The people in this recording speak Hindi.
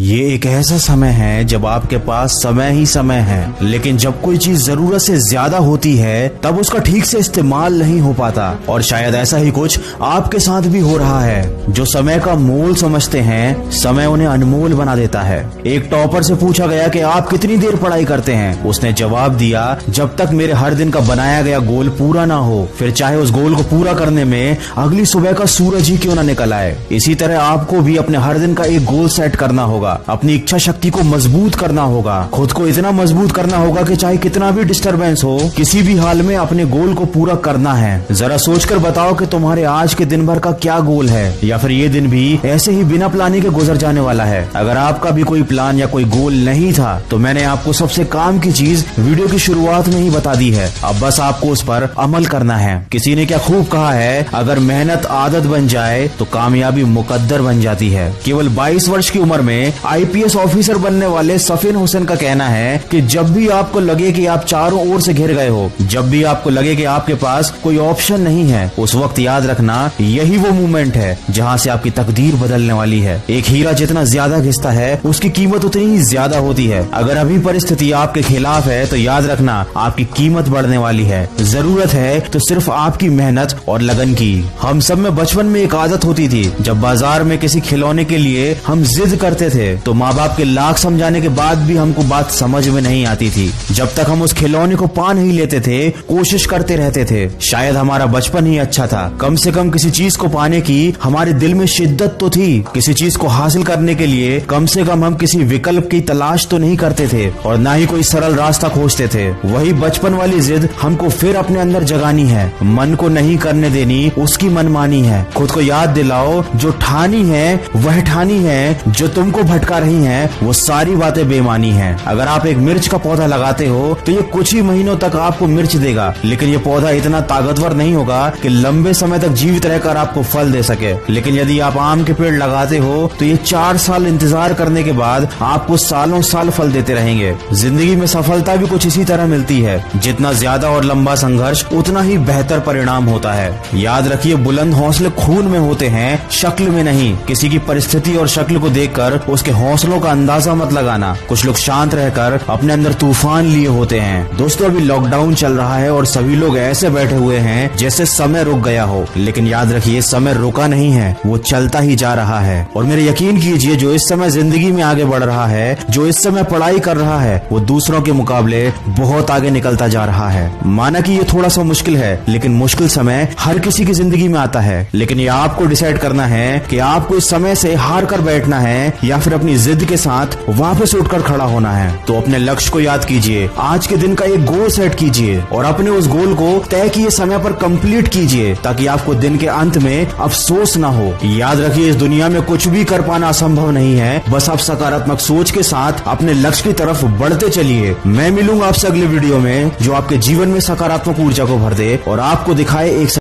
ये एक ऐसा समय है जब आपके पास समय ही समय है, लेकिन जब कोई चीज जरूरत से ज्यादा होती है तब उसका ठीक से इस्तेमाल नहीं हो पाता। और शायद ऐसा ही कुछ आपके साथ भी हो रहा है। जो समय का मोल समझते हैं, समय उन्हें अनमोल बना देता है। एक टॉपर से पूछा गया कि आप कितनी देर पढ़ाई करते हैं। उसने जवाब दिया, जब तक मेरे हर दिन का बनाया गया गोल पूरा ना हो, फिर चाहे उस गोल को पूरा करने में अगली सुबह का सूरज ही क्यों ना निकल आए। इसी तरह आपको भी अपने हर दिन का एक गोल सेट करना होगा, अपनी इच्छा शक्ति को मजबूत करना होगा, खुद को इतना मजबूत करना होगा कि चाहे कितना भी डिस्टरबेंस हो, किसी भी हाल में अपने गोल को पूरा करना है। जरा सोचकर बताओ कि तुम्हारे आज के दिन भर का क्या गोल है, या फिर ये दिन भी ऐसे ही बिना प्लानिंग के गुजर जाने वाला है। अगर आपका भी कोई प्लान या कोई गोल नहीं था तो मैंने आपको सबसे काम की चीज वीडियो की शुरुआत में ही बता दी है। अब बस आपको उस पर अमल करना है। किसी ने क्या खूब कहा है, अगर मेहनत आदत बन जाए तो कामयाबी मुकद्दर बन जाती है। केवल 22 वर्ष की उम्र में आईपीएस ऑफिसर बनने वाले सफीन हुसैन का कहना है कि जब भी आपको लगे कि आप चारों ओर से घिर गए हो, जब भी आपको लगे कि आपके पास कोई ऑप्शन नहीं है, उस वक्त याद रखना यही वो मोमेंट है जहां से आपकी तकदीर बदलने वाली है। एक हीरा जितना ज्यादा घिसता है उसकी कीमत उतनी ही ज्यादा होती है। अगर अभी परिस्थिति आपके खिलाफ है तो याद रखना आपकी कीमत बढ़ने वाली है। जरूरत है तो सिर्फ आपकी मेहनत और लगन की। हम सब में बचपन में एक आदत होती थी, जब बाजार में किसी खिलौने के लिए हम जिद करते थे तो माँ बाप के लाख समझाने के बाद भी हमको बात समझ में नहीं आती थी। जब तक हम उस खिलौने को पा नहीं लेते थे, कोशिश करते रहते थे। शायद हमारा बचपन ही अच्छा था। कम से कम किसी चीज को पाने की हमारे दिल में शिद्दत तो थी। किसी चीज को हासिल करने के लिए कम से कम हम किसी विकल्प की तलाश तो नहीं करते थे, और ना ही कोई सरल रास्ता खोजते थे। वही बचपन वाली जिद हमको फिर अपने अंदर जगानी है। मन को नहीं करने देनी उसकी मनमानी है। खुद को याद दिलाओ, जो ठानी है वह ठानी है, जो तुमको भटका रही है वो सारी बातें बेमानी हैं। अगर आप एक मिर्च का पौधा लगाते हो तो ये कुछ ही महीनों तक आपको मिर्च देगा, लेकिन ये पौधा इतना ताकतवर नहीं होगा कि लंबे समय तक जीवित रहकर आपको फल दे सके। लेकिन यदि आप आम के पेड़ लगाते हो तो ये 4 साल इंतजार करने के बाद आपको सालों साल फल देते रहेंगे। जिंदगी में सफलता भी कुछ इसी तरह मिलती है। जितना ज्यादा और लंबा संघर्ष उतना ही बेहतर परिणाम होता है। याद रखिए, बुलंद हौसले खून में होते हैं, शक्ल में नहीं। किसी की परिस्थिति और शक्ल को देखकर उसके हौसलों का अंदाजा मत लगाना। कुछ लोग शांत रहकर अपने अंदर तूफान लिए होते हैं। दोस्तों, अभी लॉकडाउन चल रहा है और सभी लोग ऐसे बैठे हुए हैं जैसे समय रुक गया हो, लेकिन याद रखिए समय रुका नहीं है, वो चलता ही जा रहा है। और मेरे यकीन कीजिए, जो इस समय जिंदगी में आगे बढ़ रहा है, जो इस समय पढ़ाई कर रहा है, वो दूसरों के मुकाबले बहुत आगे निकलता जा रहा है। माना कि ये थोड़ा सा मुश्किल है, लेकिन मुश्किल समय हर किसी की जिंदगी में आता है। लेकिन ये आपको डिसाइड करना है कि आपको इस समय से हार कर बैठना है या फिर अपनी जिद के साथ वापस उठकर खड़ा होना है। तो अपने लक्ष्य को याद कीजिए, आज के दिन का एक गोल सेट कीजिए और अपने उस गोल को तय किए समय पर कंप्लीट कीजिए, ताकि आपको दिन के अंत में अफसोस ना हो। याद रखिए, इस दुनिया में कुछ भी कर पाना असंभव नहीं है। बस आप सकारात्मक सोच के साथ अपने लक्ष्य की तरफ बढ़ते चलिए। मैं मिलूंगा आपसे अगले वीडियो में, जो आपके जीवन में सकारात्मक ऊर्जा को भर दे और आपको दिखाए एक